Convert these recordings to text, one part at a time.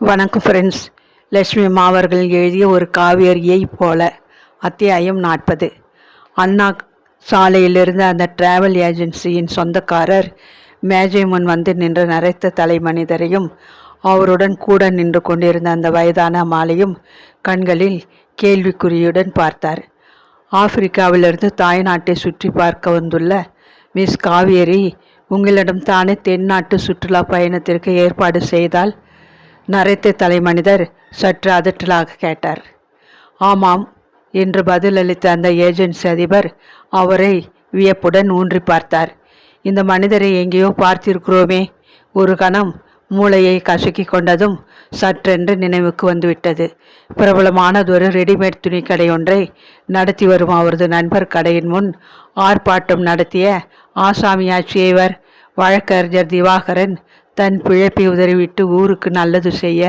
வணக்கம் ஃப்ரெண்ட்ஸ். லட்சுமி மாவர்கள் எழுதிய ஒரு காவேரியை போல. அத்தியாயம் 40. அண்ணா சாலையிலிருந்து அந்த டிராவல் ஏஜென்சியின் சொந்தக்காரர் மேஜை முன் வந்து நின்ற நரைத்த தலை மனிதரையும் அவருடன் கூட நின்று கொண்டிருந்த அந்த வயதான மாலையும் கண்களில் கேள்விக்குறியுடன் பார்த்தார். ஆப்பிரிக்காவிலிருந்து தாய்நாட்டை சுற்றி பார்க்க வந்துள்ள மிஸ் காவேரி, உங்களிடம் தானே தென்னாட்டு சுற்றுலா பயணத்திற்கு ஏற்பாடு செய்தால்? நரைத்த தலைமனிதர் சற்று அதட்டலாக கேட்டார். ஆமாம் என்று பதிலளித்த அந்த ஏஜென்சி அதிபர் அவரை வியப்புடன் ஊன்றி பார்த்தார். இந்த மனிதரை எங்கேயோ பார்த்திருக்கிறோமே. ஒரு கணம் மூளையை கசக்கி கொண்டதும் சற்றென்று நினைவுக்கு வந்துவிட்டது. பிரபலமானதொரு ரெடிமேட் துணிக்கடை ஒன்றை நடத்தி வரும் அவரது நண்பர் கடையின் முன் ஆர்ப்பாட்டம் நடத்திய ஆசாமியாட்சியவர் வழக்கறிஞர் திவாகரன் தன் பிழைப்பை உதறிவிட்டு ஊருக்கு நல்லது செய்ய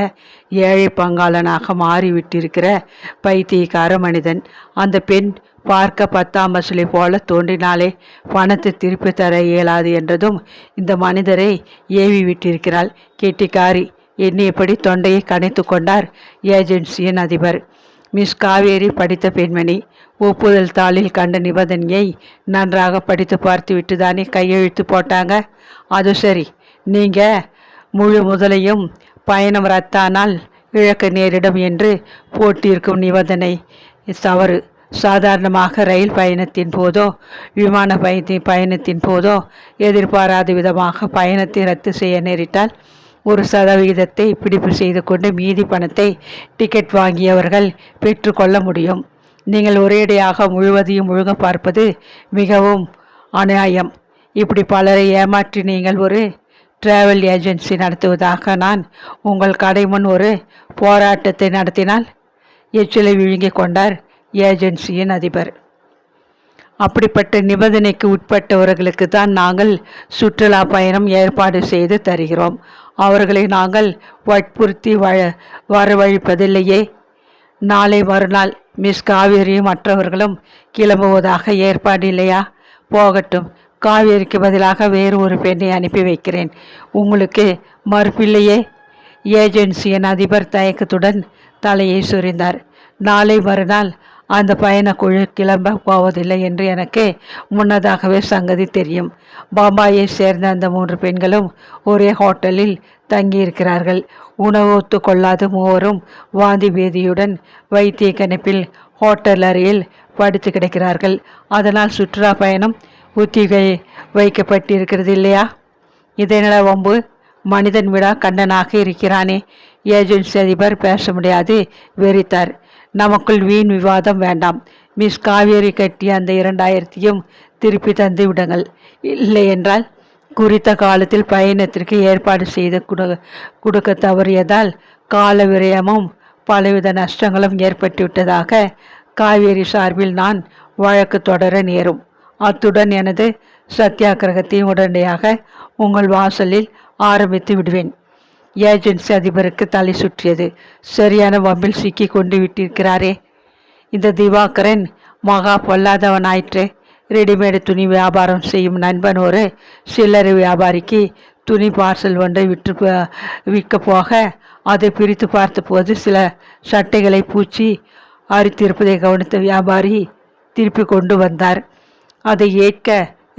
ஏழை பங்காளனாக மாறிவிட்டிருக்கிற பைத்தியக்கார மனிதன். அந்த பெண் பார்க்க 10ஆம் வசூலை போல தோன்றினாலே பணத்தை திருப்பி தர இயலாது என்றதும் இந்த மனிதரை ஏவி விட்டிருக்கிறாள். கெட்டிக்காரி எண்ணியபடி தொண்டையை கனைத்து கொண்டார் ஏஜென்சியின் அதிபர். மிஸ் காவேரி படித்த பெண்மணி. ஒப்புதல் தாளில் கண்ட நிபந்தனையை நன்றாக படித்து பார்த்துவிட்டு தானே கையெழுத்து போட்டாங்க. அது சரி, நீங்கள் முழு முதலையும் பயணம் ரத்தானால் இழக்க நேரிடும் என்று போட்டிருக்கும் நிபந்தனை தவறு. சாதாரணமாக ரயில் பயணத்தின் போதோ விமான பயணத்தின் போதோ எதிர்பாராத விதமாக பயணத்தை ரத்து செய்ய நேரிட்டால் 1% பிடிப்பு செய்து கொண்டு மீதி பணத்தை டிக்கெட் வாங்கியவர்கள் பெற்றுக்கொள்ள முடியும். நீங்கள் ஒரேடியாக முழுவதையும் முழுக பார்ப்பது மிகவும் அநியாயம். இப்படி பலரை ஏமாற்றி நீங்கள் ஒரு டிராவல் ஏஜென்சி நடத்துவதாக நான் உங்கள் கடை முன் ஒரு போராட்டத்தை நடத்தினால்? எச்சிலை விழுங்கிக் கொண்டார் ஏஜென்சியின் அதிபர். அப்படிப்பட்ட நிபந்தனைக்கு உட்பட்டவர்களுக்கு தான் நாங்கள் சுற்றுலா பயணம் ஏற்பாடு செய்து தருகிறோம். அவர்களை நாங்கள் வற்புறுத்தி வரவழைப்பதில்லையே. நாளை மறுநாள் மிஸ் காவேரியும் மற்றவர்களும் கிளம்புவதாக ஏற்பாடு இல்லையா? போகட்டும். காவேரிக்கு பதிலாக வேறு ஒரு பெண்ணை அனுப்பி வைக்கிறேன். உங்களுக்கு மறுப்பில்லையே? ஏஜென்சியின் அதிபர் தயக்கத்துடன் தலையை சொரிந்தார். நாளை மறுநாள் அந்த பயணக்குழு கிளம்ப போவதில்லை என்று எனக்கு முன்னதாகவே சங்கதி தெரியும். பாம்பாயை சேர்ந்த அந்த 3 பெண்களும் ஒரே ஹோட்டலில் தங்கியிருக்கிறார்கள். உணவு ஒத்துக்கொள்ளாத மூவரும் வாந்தி பேதியுடன் வைத்திய கணிப்பில் ஹோட்டல் அறையில் படுத்து கிடக்கிறார்கள். அதனால் சுற்றுலா பயணம் ஒத்திகை வைக்கப்பட்டிருக்கிறது இல்லையா? இதனால வம்பு. மனிதன் விடா கண்டனாக இருக்கிறானே. ஏஜென்சி அதிபர் பேச முடியாது வெறித்தார். நமக்குள் வீண் விவாதம் வேண்டாம். மிஸ் காவேரி கட்டிய அந்த 2000 திருப்பி தந்து விடுங்கள். இல்லை என்றால் குறித்த காலத்தில் பயணத்திற்கு ஏற்பாடு செய்து கொடுக்க தவறியதால் கால விரயமும் பலவித நஷ்டங்களும் ஏற்பட்டுவிட்டதாக காவேரி சார்பில் நான் வழக்கு தொடர நேரும். அத்துடன் எனது சத்தியாகிரகத்தையும் உடனடியாக உங்கள் வாசலில் ஆரம்பித்து விடுவேன். ஏஜென்சி அதிபருக்கு தலை சுற்றியது. சரியான வம்பில் சிக்கி கொண்டு விட்டிருக்கிறாரே இந்த திவாகரன். மகா பொல்லாதவனாயிற்று. ரெடிமேடு துணி வியாபாரம் செய்யும் நண்பன் ஒரு சில்லறை வியாபாரிக்கு துணி பார்சல் ஒன்றை விற்க போக அதை பிரித்து பார்த்தபோது சில சட்டைகளை பூச்சி அரித்திருப்பதை கவனித்த வியாபாரி திருப்பி கொண்டு வந்தார். அதை ஏற்க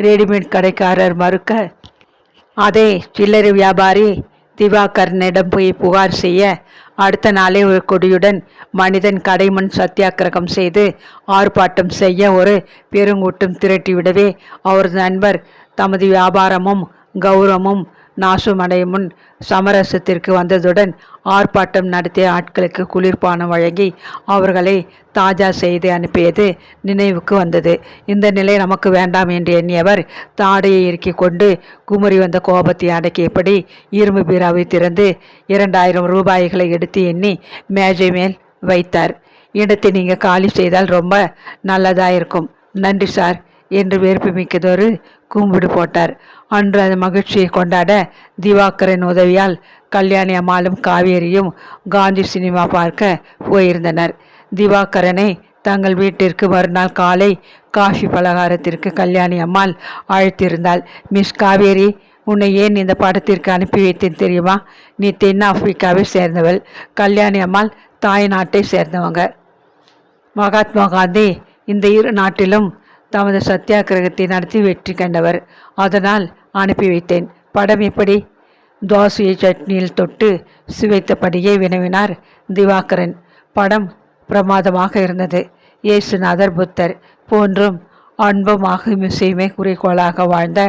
ரெடிமேட் கடைக்காரர் மறுக்க அதே சில்லறை வியாபாரி திவாகரனிடம் போய் புகார் செய்ய அடுத்த நாளே ஒரு கொடியுடன் மனிதன் கடை முன் சத்தியாகிரகம் செய்து ஆர்ப்பாட்டம் செய்ய ஒரு பெருங்கூட்டம் திரட்டிவிடவே அவரது நண்பர் தமது வியாபாரமும் கௌரவமும் நாசுமடைய முன் சமரசத்திற்கு வந்ததுடன் ஆர்ப்பாட்டம் நடத்திய ஆட்களுக்கு குளிர்பானம் வழங்கி அவர்களை தாஜா செய்து அனுப்பியது நினைவுக்கு வந்தது. இந்த நிலை நமக்கு வேண்டாம் என்று எண்ணியவர் தாடையை இறுக்கி கொண்டு குமரி வந்த கோபத்தை அடக்கியபடி இரும்பு பீராவை திறந்து 2000 ரூபாய்களை எடுத்து எண்ணி மேஜை மேல் வைத்தார். இடத்தை நீங்கள் காலி செய்தால் ரொம்ப நல்லதாயிருக்கும். நன்றி சார் என்று வேர்ப்பு மிக்கதொரு கும்பிடு போட்டார். அன்று அந்த மகிழ்ச்சியை கொண்டாட திவாகரன் உதவியால் கல்யாணி அம்மாளும் காவேரியும் காந்தி சினிமா பார்க்க போயிருந்தனர். திவாகரனை தங்கள் வீட்டிற்கு மறுநாள் காலை காஃபி பலகாரத்திற்கு கல்யாணி அம்மாள் அழைத்திருந்தாள். மிஸ் காவேரி உன்னை ஏன் இந்த படத்திற்கு அனுப்பி வைத்தேன் தெரியுமா? நீ தென்னாப்பிரிக்காவை சேர்ந்தவள், கல்யாணி அம்மாள் தாய் நாட்டை சேர்ந்தவங்க. மகாத்மா காந்தி இந்த இரு நாட்டிலும் தமது சத்தியாகிரகத்தை நடத்தி வெற்றி கண்டவர். அதனால் அனுப்பி வைத்தேன். படம் எப்படி? தோசையை சட்னியில் தொட்டு சுவைத்தபடியே வினவினார் திவாகரன். படம் பிரமாதமாக இருந்தது. இயேசுநாதர், புத்தர் போன்றும் அன்பும் அகிம்சையுமே குறிக்கோளாக வாழ்ந்த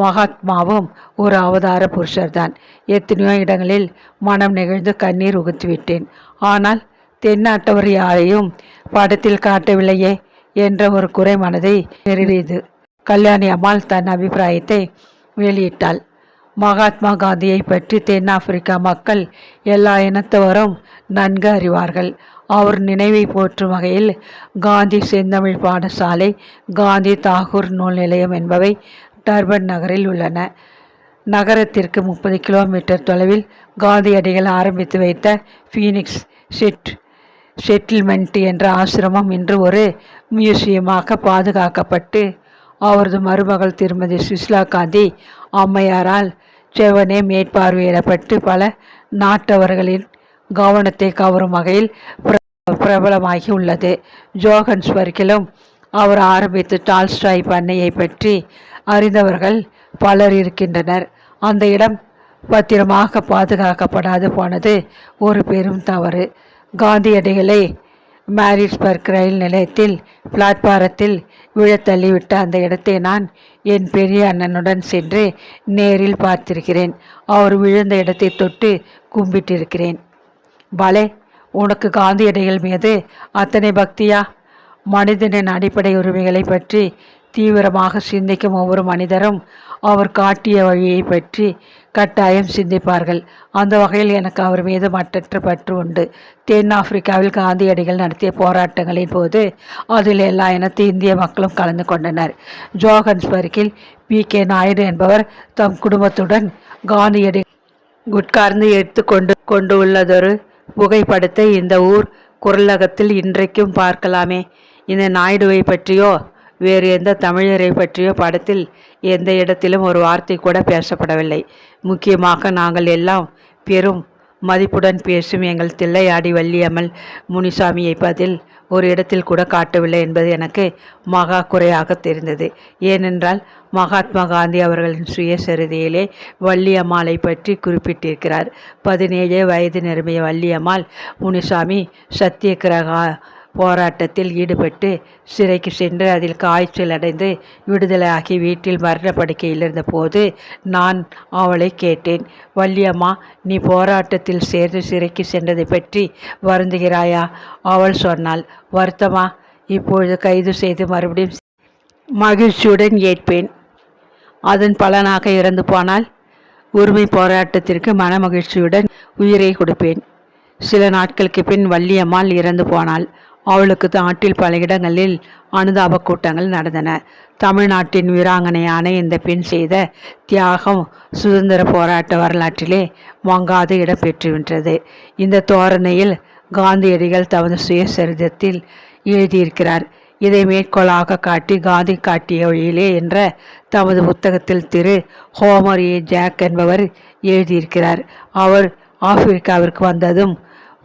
மகாத்மாவும் ஒரு அவதார புருஷர்தான். எத்தனையோ இடங்களில் மனம் நெகிழ்ந்து கண்ணீர் உகுத்துவிட்டேன். ஆனால் தென்னாட்டவர் யாரையும் படத்தில் காட்டவில்லையே என்ற ஒரு குறை மனதை நெருடியது. கல்யாணி அம்மாள் தன் அபிப்பிராயத்தை வெளியிட்டாள். மகாத்மா காந்தியை பற்றி தென்னாப்பிரிக்கா மக்கள் எல்லா இனத்தவரும் நன்கு அறிவார்கள். அவர் நினைவை போற்றும் வகையில் காந்தி செந்தமிழ் பாடசாலை, காந்தி தாகூர் நூல் நிலையம் என்பவை டர்பன் நகரில் உள்ளன. நகரத்திற்கு 30 கிலோமீட்டர் தொலைவில் காந்தியடிகள் ஆரம்பித்து வைத்த ஃபீனிக்ஸ் செட்டில்மெண்ட் என்ற ஆசிரமம் இன்று ஒரு மியூசியமாக பாதுகாக்கப்பட்டு அவரது மருமகள் திருமதி சுஷ்லா காந்தி அம்மையாரால் செவனே மேற்பார்வையிடப்பட்டு பல நாட்டவர்களின் கவனத்தை கவரும் வகையில் பிரபலமாகி உள்ளது. ஜோகன்ஸ்பர்க்கிலும் அவர் ஆரம்பித்த டால்ஸ்டாய் பண்ணையை பற்றி அறிந்தவர்கள் பலர் இருக்கின்றனர். அந்த இடம் பத்திரமாக பாதுகாக்கப்படாது போனது ஒரு பெரும் தவறு. காந்தியடிகளை மாரிட்ஸ்பர்க் ரயில் நிலையத்தில் பிளாட்பாரத்தில் விழத்தள்ளிவிட்ட அந்த இடத்தை நான் என் பெரிய அண்ணனுடன் சென்று நேரில் பார்த்திருக்கிறேன். அவர் விழுந்த இடத்தை தொட்டு கும்பிட்டிருக்கிறேன். பலே, உனக்கு காந்தியடிகள் மீது அத்தனை பக்தியா? மனிதனின் அடிப்படை உரிமைகளை பற்றி தீவிரமாக சிந்திக்கும் ஒவ்வொரு மனிதரும் அவர் காட்டிய வழியை பற்றி கட்டாயம் சிந்திப்பார்கள். அந்த வகையில் எனக்கு அவர் மீது மற்றற்ற பற்று உண்டு. தென்னாப்பிரிக்காவில் காந்தியடிகள் நடத்திய போராட்டங்களின் போது அதில் எல்லா இனத்து இந்திய மக்களும் கலந்து கொண்டனர். ஜோகன்ஸ்பர்க்கில் PK நாயுடு என்பவர் தம் குடும்பத்துடன் காந்தியடி உட்கார்ந்து எடுத்து கொண்டு உள்ளதொரு புகைப்படத்தை இந்த ஊர் குரலகத்தில் இன்றைக்கும் பார்க்கலாமே. இந்த நாயுடுவை பற்றியோ வேறு எந்த தமிழரை பற்றியோ படத்தில் எந்த இடத்திலும் ஒரு வார்த்தை கூட பேசப்படவில்லை. முக்கியமாக நாங்கள் எல்லாம் பெரும் மதிப்புடன் பேசும் எங்கள் தில்லையாடி வள்ளியம்மல் முனிசாமியை பதில் ஒரு இடத்தில் கூட காட்டவில்லை என்பது எனக்கு மகா குறையாக தெரிந்தது. ஏனென்றால் மகாத்மா காந்தி அவர்களின் சுயசரிதையிலே வள்ளியம்மாளை பற்றி குறிப்பிட்டிருக்கிறார். 17 வயது நிரம்பிய வள்ளியம்மாள் முனிசாமி சத்தியகிரக போராட்டத்தில் ஈடுபட்டு சிறைக்கு சென்று அதில் காய்ச்சல் அடைந்து விடுதலையாகி வீட்டில் மரண படுக்கையில் இருந்தபோது நான் அவளை கேட்டேன், வள்ளியம்மா, நீ போராட்டத்தில் சேர்ந்து சிறைக்கு சென்றதை பற்றி வருந்துகிறாயா? அவள் சொன்னாள், வருத்தமா? இப்பொழுது கைது செய்து மறுபடியும் மகிழ்ச்சியுடன் ஏற்பேன். அதன் பலனாக இறந்து போனால் உரிமை போராட்டத்திற்கு மன மகிழ்ச்சியுடன் உயிரை கொடுப்பேன். சில நாட்களுக்கு பின் வள்ளியம்மாள் இறந்து போனாள். அவளுக்கு நாட்டில் பல இடங்களில் அனுதாப கூட்டங்கள் நடந்தன. தமிழ்நாட்டின் வீராங்கனையான இந்த பெண் செய்த தியாகம் சுதந்திர போராட்ட வரலாற்றிலே மங்காது இடம்பெற்றுவிட்டது. இந்த தோரணையில் காந்தியடிகள் தமது சுயசரிதத்தில் எழுதியிருக்கிறார். இதை மேற்கோளாக காட்டி காந்தி காட்டிய வழியிலே என்ற தமது புத்தகத்தில் திரு ஹோமர் ஏ ஜாக் என்பவர் எழுதியிருக்கிறார். அவர் ஆப்பிரிக்காவிற்கு வந்ததும்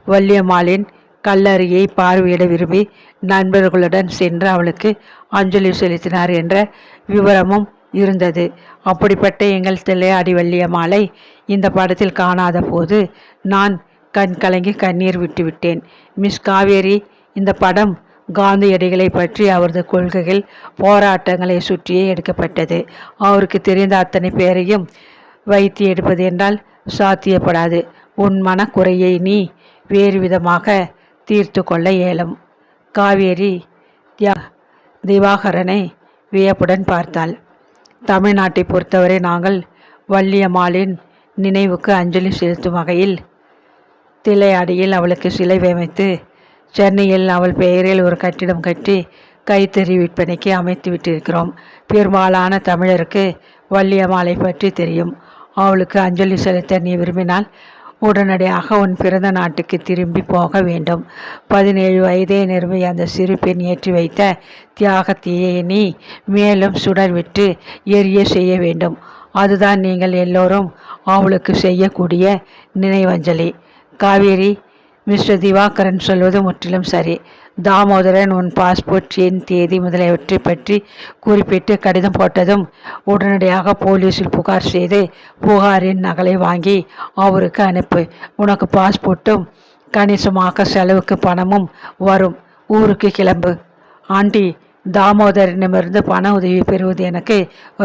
வள்ளியம்மாளின் கல்லறையை பார்வையிட விரும்பி நண்பர்களுடன் சென்று அவளுக்கு அஞ்சலி செலுத்தினார் என்ற விவரமும் இருந்தது. அப்படிப்பட்ட எங்கள் தில்லையாடி வள்ளியம்மாளை இந்த படத்தில் காணாத போது நான் கண் கலங்கி கண்ணீர் விட்டுவிட்டேன். மிஸ் காவேரி, இந்த படம் காந்தியடிகளை பற்றி அவரது கொள்கைகள் போராட்டங்களை சுற்றியே எடுக்கப்பட்டது. அவருக்கு தெரிந்த அத்தனை பேரையும் வைத்து எடுப்பது என்றால் சாத்தியப்படாது. உன் மனக்குறையை நீ வேறு விதமாக தீர்த்து கொள்ள இயலும். காவேரி திவாகரனை வியப்புடன் பார்த்தாள். தமிழ்நாட்டை பொறுத்தவரை நாங்கள் வள்ளியம்மாளின் நினைவுக்கு அஞ்சலி செலுத்தும் வகையில் தில்லையாடியில் அவளுக்கு சிலை அமைத்து சென்னையில் அவள் பெயரில் ஒரு கட்டிடம் கட்டி கைத்தறி விற்பனைக்கு அமைத்து விட்டிருக்கிறோம். பெரும்பாலான தமிழருக்கு வள்ளியம்மாளை பற்றி தெரியும். அவளுக்கு அஞ்சலி செலுத்த நீ விரும்பினால் உடனடியாக உன் பிறந்த நாட்டுக்கு திரும்பி போக வேண்டும். 17 வயதே நிரம்பிய அந்த சிறு பெண் ஏற்றி வைத்த தியாகத்தையே நீ மேலும் சுடர்விட்டு எரிய செய்ய வேண்டும். அதுதான் நீங்கள் எல்லோரும் அவளுக்கு செய்யக்கூடிய நினைவஞ்சலி. காவேரி, மிஸ்டர் திவாகரன் சொல்வது முற்றிலும் சரி. தாமோதரன் உன் பாஸ்போர்ட் எண், தேதி முதலியவற்றை பற்றி குறிப்பிட்டு கடிதம் போட்டதும் உடனடியாக போலீஸில் புகார் செய்து புகாரின் நகலை வாங்கி அவருக்கு அனுப்பு. உனக்கு பாஸ்போர்ட்டும் கணிசமாக செலவுக்கு பணமும் வரும். ஊருக்கு கிளம்பு. ஆண்டி, தாமோதரனிடமிருந்து பண உதவி பெறுவது எனக்கு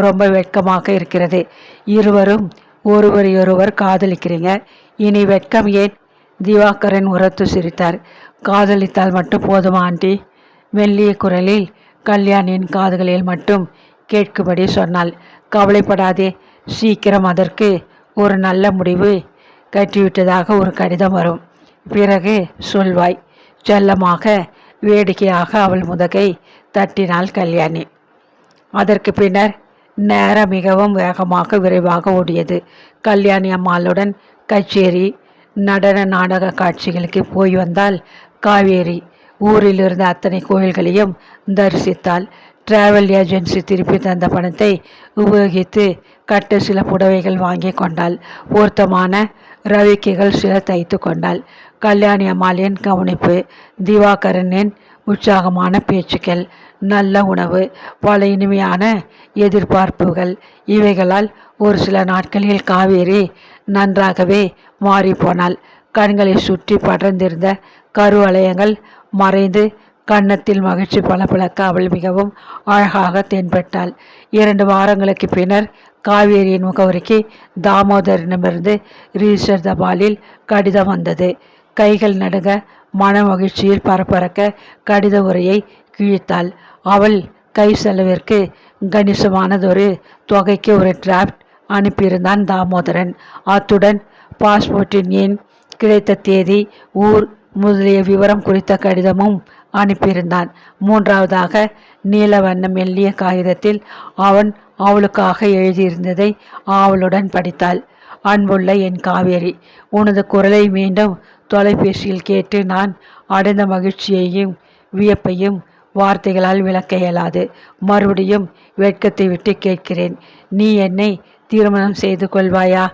ரொம்ப வெட்கமாக இருக்கிறது. இருவரும் ஒருவரையொருவர் காதலிக்கிறீங்க, இனி வெட்கம் ஏன்? திவாகரன் உரத்து சிரித்தார். காதலித்தால் மட்டும் போதுமா ஆண்டி? மெல்லிய குரலில் கல்யாணியின் காதுகளில் மட்டும் கேட்கும்படி சொன்னாள். கவலைப்படாதே, சீக்கிரம் அதற்கு ஒரு நல்ல முடிவு கட்டிவிட்டதாக ஒரு கடிதம் வரும். பிறகு சொல்வாய். செல்லமாக வேடிக்கையாக அவள் முதுகை தட்டினாள் கல்யாணி. அதற்கு பின்னர் நேரம் மிகவும் வேகமாக விரைவாக ஓடியது. கல்யாணி அம்மாளுடன் கச்சேரி, நடன, நாடக காட்சிகளுக்கு போய் வந்தால் காவேரி. ஊரில் இருந்த அத்தனை கோயில்களையும் தரிசித்தாள். டிராவல் ஏஜென்சி திருப்பி தந்த பணத்தை உபயோகித்து கட்ட சில புடவைகள் வாங்கி கொண்டாள். பொருத்தமான ரவிக்கைகள் சில தைத்து கொண்டாள். கல்யாணி அம்மாளின் கவனிப்பு, திவாகரனின் உற்சாகமான பேச்சுக்கள், நல்ல உணவு, பல இனிமையான எதிர்பார்ப்புகள், இவைகளால் ஒரு சில நாட்களில் காவேரி நன்றாகவே மாறிப்போனாள். கண்களை சுற்றி படர்ந்திருந்த கருவளையங்கள் மறைந்து கன்னத்தில் மகிழ்ச்சி பளபளக்க அவள் மிகவும் அழகாக தென்பட்டாள். 2 வாரங்களுக்கு பின்னர் காவேரியின் முகவரிக்கு தாமோதரனிடமிருந்து ரிஜிஸ்டர் தபாலில் கடிதம் வந்தது. கைகள் நடுங்க, மன மகிழ்ச்சியில் பரபரக்க கடித உரையை கிழித்தாள். அவள் கை செலவிற்கு கணிசமானதொரு தொகைக்கு ஒரு டிராப்ட் அனுப்பியிருந்தான் தாமோதரன். அத்துடன் பாஸ்போர்ட்டின் எண், கிடைத்த தேதி, ஊர் முதலிய விவரம் குறித்த கடிதமும் அனுப்பியிருந்தான். 3வதாக நீல வண்ண மெல்லிய காகிதத்தில் அவன் அவளுக்காக எழுதியிருந்ததை அவளுடன் படித்தாள். அன்புள்ள என் காவேரி, உனது குரலை மீண்டும் தொலைபேசியில் கேட்டு நான் அடைந்த மகிழ்ச்சியையும் வியப்பையும் வார்த்தைகளால் விளக்க இயலாது. மறுபடியும் வெட்கத்தை விட்டு கேட்கிறேன். நீ என்னை திருமணம் செய்து கொள்வாயா?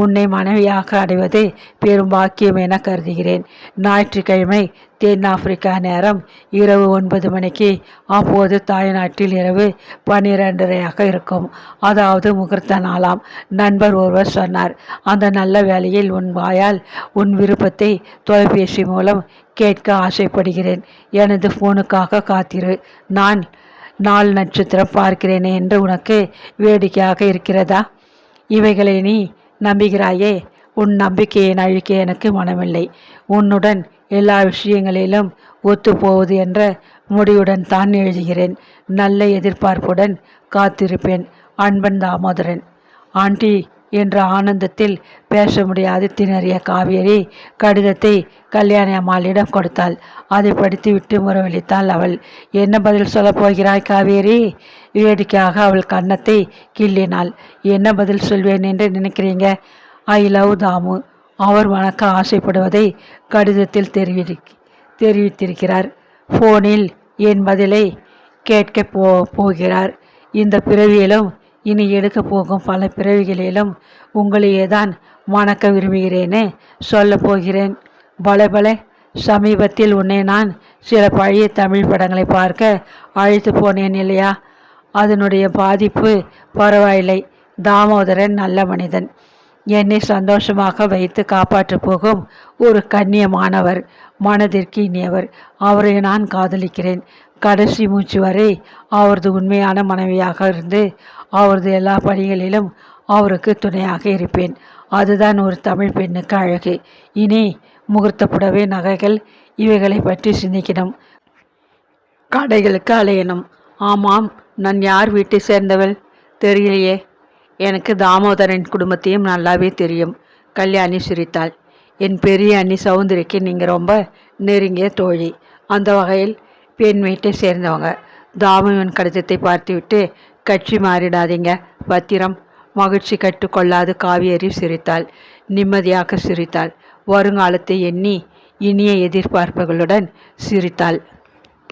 உன்னை மனைவியாக அடைவது பெரும் பாக்கியம் என கருதுகிறேன். ஞாயிற்றுக்கிழமை தென்னாப்பிரிக்கா நேரம் இரவு 9 மணிக்கு. அப்போது தாய்நாட்டில் இரவு 12:30ஆக இருக்கும். அதாவது முகூர்த்த நாளாம். நண்பர் ஒருவர் சொன்னார். அந்த நல்ல வேளையில் உன் வாயால் உன் விருப்பத்தை தொலைபேசி மூலம் கேட்க ஆசைப்படுகிறேன். எனது போனுக்காக காத்திரு. நான் 4 நட்சத்திரம் பார்க்கிறேனே என்று உனக்கு வேடிக்கையாக இருக்கிறதா? இவைகளை நீ நம்புகிறாயே? உன் நம்பிக்கையை அழிக்க எனக்கு மனமில்லை. உன்னுடன் எல்லா விஷயங்களிலும் ஒத்துப்போவது என்ற முடிவுடன் தான் எழுதுகிறேன். நல்ல எதிர்பார்ப்புடன் காத்திருப்பேன். அன்பன், தாமோதரன். ஆண்டி என்ற ஆனந்தத்தில் பேச முடியாது திணறிய காவேரி கடிதத்தை கல்யாணி அம்மாளிடம் கொடுத்தாள். அதை படித்துவிட்டு முறவழித்தாள் அவள். என்ன பதில் சொல்லப் போகிறாய் காவேரி? வேடிக்கையாக அவள் கன்னத்தை கிள்ளினாள். என்ன பதில் சொல்வேன் என்று நினைக்கிறீங்க? I love Damu. அவர் மணக்க ஆசைப்படுவதை கடிதத்தில் தெரிவித்திருக்கிறார். போனில் என் பதிலை கேட்க போகிறார். இந்த பிறவியிலும் இனி எடுக்க போகும் பல பிறவிகளிலும் உங்களையே தான் மணக்க விரும்புகிறேன்னு சொல்ல போகிறேன். பல சமீபத்தில் உன்னை நான் சில பழைய தமிழ் படங்களை பார்க்க அழைத்து போனேன் இல்லையா? அதனுடைய பாதிப்பு பரவாயில்லை. தாமோதரன் நல்ல மனிதன். என்னை சந்தோஷமாக வைத்து காப்பாற்ற போகும் ஒரு கண்ணியமானவர், மனதிற்கு இனியவர். அவரை நான் காதலிக்கிறேன். கடைசி மூச்சு வரை அவரது உண்மையான மனைவியாக இருந்து அவரது எல்லா பணிகளிலும் அவருக்கு துணையாக இருப்பேன். அதுதான் ஒரு தமிழ் பெண்ணுக்கு அழகு. இனி முகூர்த்த புடவை, நகைகள், இவைகளை பற்றி சிந்திக்கணும். கடைகளுக்கு அலையணும். ஆமாம், நான் யார் வீட்டை சேர்ந்தவள்? தெரியலையே. எனக்கு தாமோதரன் குடும்பத்தையும் நல்லாவே தெரியும். கல்யாணி சிரித்தாள். என் பெரிய அண்ணி சௌந்தரிக்கு நீங்கள் ரொம்ப நெருங்கிய தோழி. அந்த வகையில் பெண் வீட்டை சேர்ந்தவங்க. தாமுவின் கடிதத்தை பார்த்துவிட்டு கட்சி மாறிடாதீங்க, பத்திரம். மகிழ்ச்சி கட்டுக்கொள்ளாது காவேரி சிரித்தாள். நிம்மதியாக சிரித்தாள். வருங்காலத்தை எண்ணி இனிய எதிர்பார்ப்புகளுடன் சிரித்தாள்.